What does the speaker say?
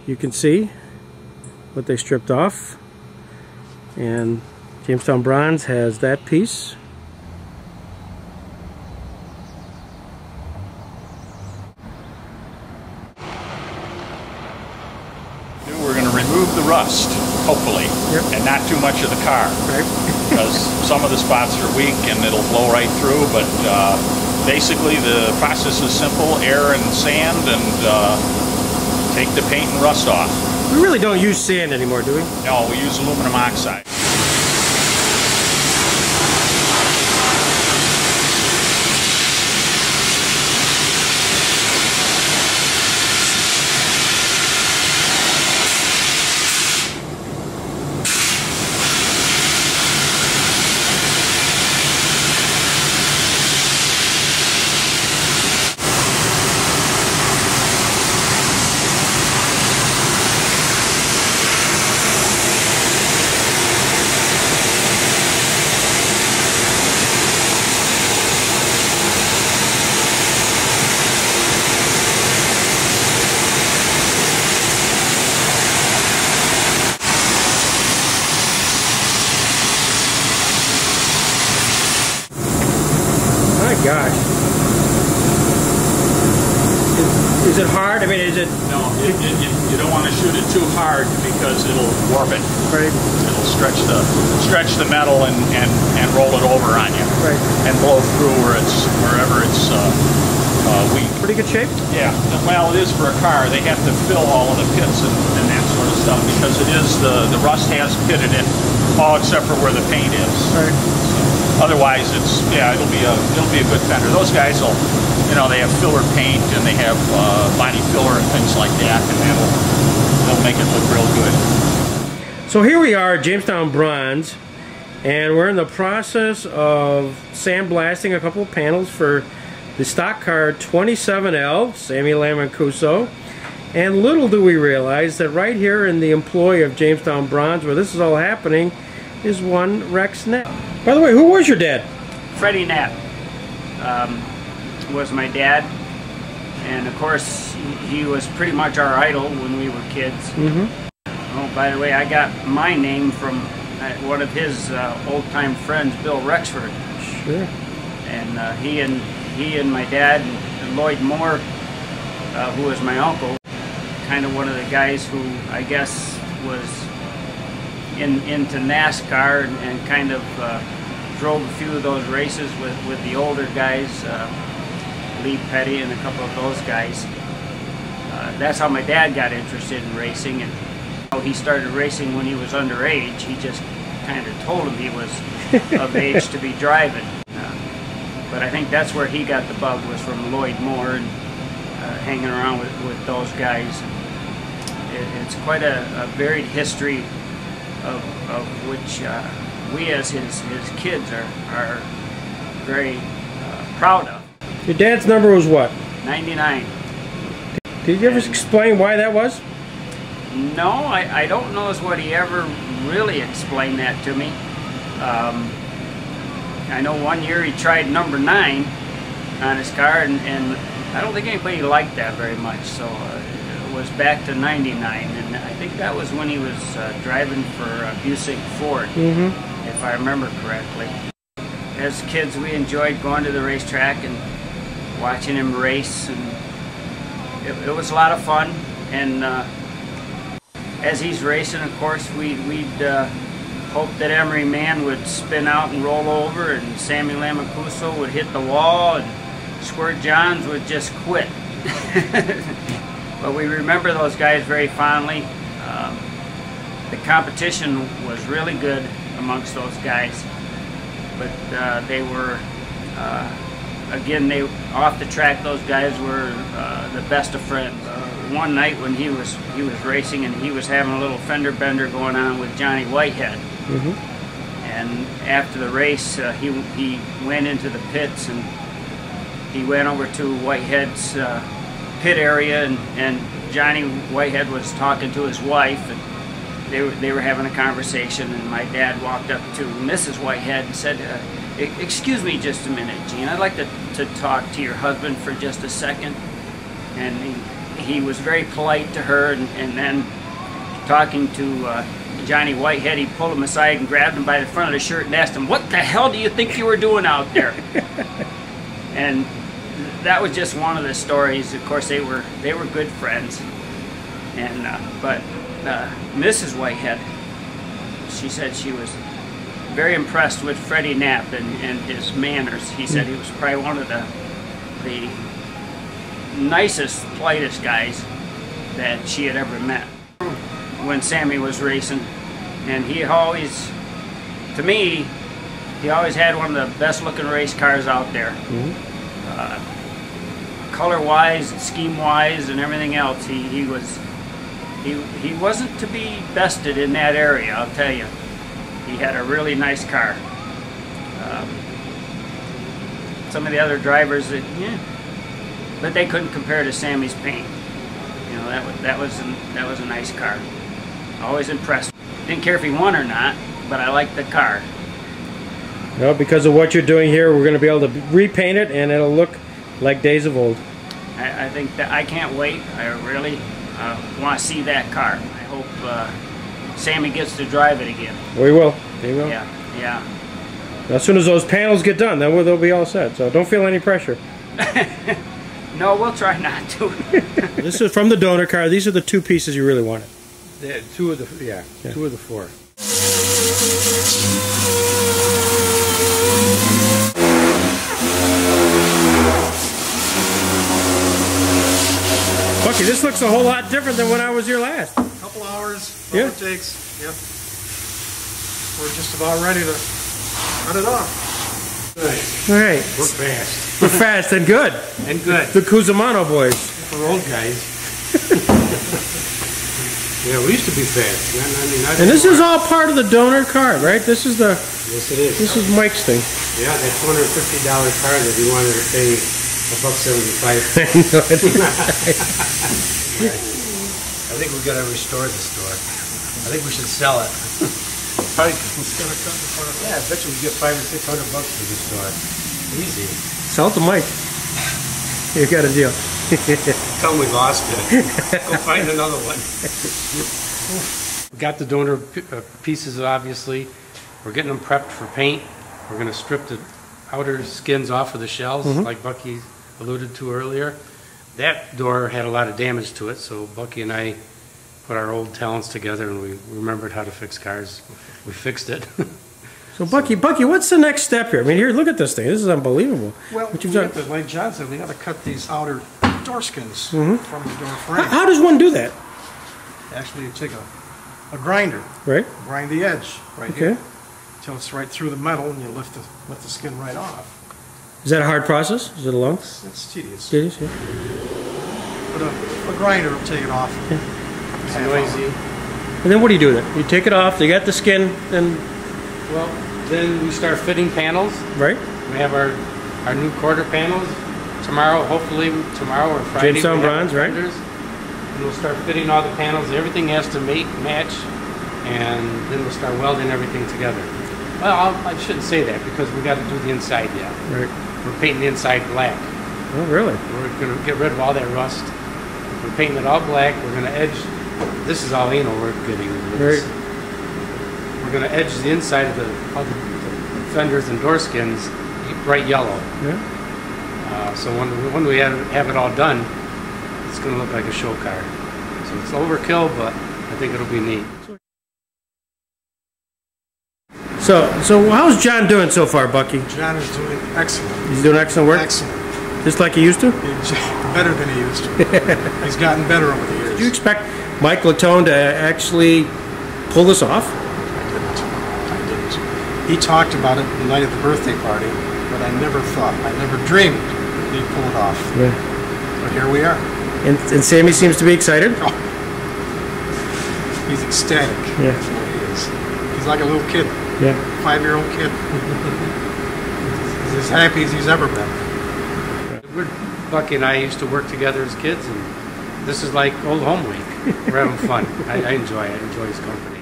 you can see what they stripped off, and Jamestown Bronze has that piece. We're going to remove the rust, hopefully, and not too much of the car, because some of the spots are weak and it'll blow right through, but basically the process is simple: air and sand, and take the paint and rust off. We really don't use sand anymore, do we? No, we use aluminum oxide. Gosh. Is it hard? I mean, is it... No, you don't want to shoot it too hard because it'll warp it. Right. It'll stretch the metal and roll it over on you. Right. And blow through wherever it's weak. Pretty good shape? Yeah. Well, it is for a car. They have to fill all of the pits and that sort of stuff because it is the rust has pitted it, all except for where the paint is. Right. Otherwise, it'll be a good fender. Those guys will, they have filler paint and they have body filler and things like that, and they'll make it look real good. So here we are, Jamestown Bronze, and we're in the process of sandblasting a couple of panels for the stock car 27L, Sammy LaMancuso. And little do we realize that right here in the employ of Jamestown Bronze, where this is all happening, is one Rex Knapp. By the way, who was your dad? Freddie Knapp was my dad, and of course he was pretty much our idol when we were kids. Oh, by the way, I got my name from one of his old-time friends, Bill Rexford. Sure. And he and my dad and Lloyd Moore, who was my uncle, kind of one of the guys who I guess was into NASCAR and kind of drove a few of those races with the older guys, Lee Petty and a couple of those guys. That's how my dad got interested in racing, and he started racing when he was underage. He just kind of told him he was of age to be driving. But I think that's where he got the bug, was from Lloyd Moore and hanging around with those guys. It's quite a varied history of which we as his kids are very proud of. Your dad's number was what? 99. Did you ever explain why that was? No, I don't know as what he ever really explained that to me. I know one year he tried number 9 on his car, and I don't think anybody liked that very much, so it was back to 99, and I think that was when he was driving for Busick Ford, if I remember correctly. As kids, we enjoyed going to the racetrack and watching him race, and it was a lot of fun. And as he's racing, of course, we'd hope that Emery Man would spin out and roll over, and Sammy LaMancuso would hit the wall, and Squirt Johns would just quit. But we remember those guys very fondly. The competition was really good amongst those guys, but they were, again, off the track, those guys were the best of friends. One night when he was racing, and he was having a little fender bender going on with Johnny Whitehead. And after the race, he went into the pits, and he went over to Whitehead's pit area, and Johnny Whitehead was talking to his wife, and they were having a conversation, and my dad walked up to Mrs. Whitehead and said, "Excuse me just a minute, Gene. I'd like to talk to your husband for just a second." And he was very polite to her, and then talking to Johnny Whitehead, he pulled him aside and grabbed him by the front of the shirt and asked him, "What the hell do you think you were doing out there?" And that was just one of the stories. Of course, they were good friends. And but Mrs. Whitehead, she said she was very impressed with Freddie Knapp and his manners. He said he was probably one of the nicest, politest guys that she had ever met when Sammy was racing. And he always, to me, he always had one of the best looking race cars out there. Color wise, scheme wise, and everything else. He wasn't to be bested in that area, I'll tell you. He had a really nice car. Some of the other drivers, but they couldn't compare to Sammy's paint. You know, that was a nice car. Always impressed. Didn't care if he won or not, but I liked the car. Well, because of what you're doing here, we're going to be able to repaint it, and it'll look like days of old. I think that I can't wait. I really want to see that car. I hope Sammy gets to drive it again. We will. We will. Yeah, yeah. As soon as those panels get done, then they'll be all set. So don't feel any pressure. No, we'll try not to. This is from the donor car. These are the two pieces you really wanted. Yeah, two of the four. Bucky, this looks a whole lot different than when I was here last. Couple hours, all it takes. Yep. We're just about ready to cut it off. All right. We're fast. We're fast and good. And good. The Cusimano boys. We're old guys. Yeah, we used to be fast. Not and this is all part of the donor card, right? This is the. Yes, it is. This is Mike's thing. Yeah, that $250 card that he wanted to pay $1.75. I think we got to restore the store. I think we should sell it. Right. Instead of cutting the part. Yeah, I bet you we get $500 or $600 for the store. Easy. Sell it to Mike. You got a deal. Tell him we lost it. Go find another one. We got the donor pieces, obviously. We're getting them prepped for paint. We're going to strip the outer skins off of the shells, like Bucky alluded to earlier. That door had a lot of damage to it, so Bucky and I put our old talents together and we remembered how to fix cars. We fixed it. So Bucky, what's the next step here? I mean, here, look at this thing. This is unbelievable. Well, what you've done. like John said, we got to cut these outer door skins from the door frame. How does one do that? Actually, you take a grinder, right? Grind the edge right here until it's right through the metal, and you lift the skin right off. Is that a hard process? Is it long? It's tedious. Tedious, yeah. But a grinder will take it off. It's noisy. And then what do you do with it? You take it off. You got the skin, then. Well, then we start fitting panels. Right. We have our new quarter panels tomorrow. Hopefully tomorrow or Friday. Jamestown bronze, right? And we'll start fitting all the panels. Everything has to match, and then we'll start welding everything together. Well, I shouldn't say that because we got to do the inside yet. Right. We're painting the inside black. Oh, really? We're going to get rid of all that rust. We're painting it all black. We're going to edge. This is all anal we're getting. Right. We're going to edge the inside of the fenders and door skins bright yellow. Yeah. So when we have it all done, it's going to look like a show car. So it's overkill, but I think it'll be neat. So how's John doing so far, Bucky? John is doing excellent. He's doing excellent work? Excellent. Just like he used to? Better than he used to. He's gotten better over the years. Did you expect Mike Latone to actually pull this off? I didn't. He talked about it the night of the birthday party, but I never dreamed he'd pull it off. Yeah. But here we are. And Sammy seems to be excited? Oh. He's ecstatic. Yeah. That's what he is. He's like a little kid. Yeah. 5-year-old kid. He's as happy as he's ever been. Bucky and I used to work together as kids, and this is like old home week. We're having fun. I enjoy it. I enjoy his company.